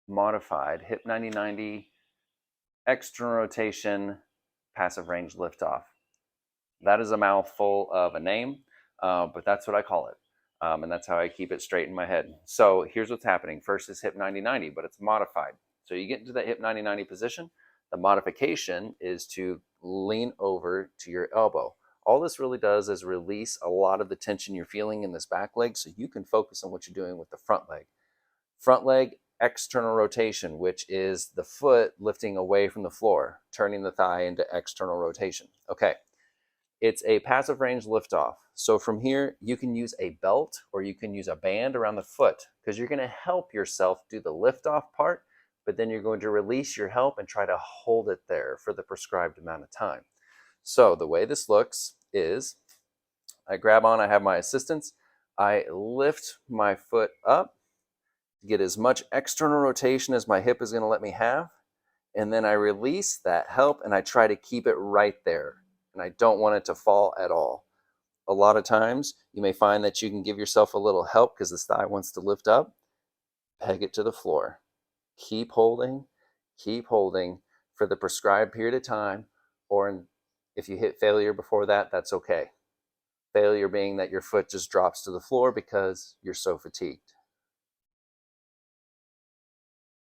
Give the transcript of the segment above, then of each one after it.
modified hip 90-90 external rotation passive range liftoff. That is a mouthful of a name, but that's what I call it. And that's how I keep it straight in my head. So here's what's happening. First is hip 90-90, but it's modified. So you get into that hip 90-90 position. The modification is to lean over to your elbow. All this really does is release a lot of the tension you're feeling in this back leg so you can focus on what you're doing with the front leg. Front leg external rotation, which is the foot lifting away from the floor, turning the thigh into external rotation. Okay, it's a passive range liftoff. So from here, you can use a belt or you can use a band around the foot because you're going to help yourself do the liftoff part, but then you're going to release your help and try to hold it there for the prescribed amount of time. So the way this looks is I grab on, I have my assistance, I lift my foot up to get as much external rotation as my hip is going to let me have, and then I release that help and I try to keep it right there, and I don't want it to fall at all. A lot of times you may find that you can give yourself a little help because the thigh wants to lift up, peg it to the floor. Keep holding for the prescribed period of time, or if you hit failure before that, that's okay. Failure being that your foot just drops to the floor because you're so fatigued.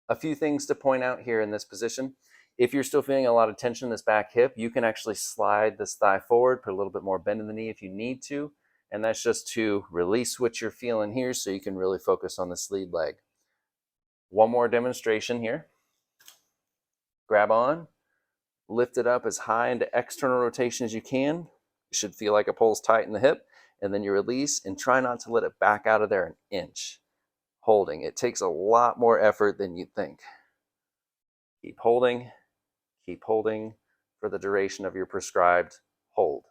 A few things to point out here in this position. If you're still feeling a lot of tension in this back hip, you can actually slide this thigh forward, put a little bit more bend in the knee if you need to. And that's just to release what you're feeling here so you can really focus on this lead leg. One more demonstration here. Grab on, lift it up as high into external rotation as you can. You should feel like it pulls tight in the hip. And then you release and try not to let it back out of there an inch. Holding. It takes a lot more effort than you'd think. Keep holding for the duration of your prescribed hold.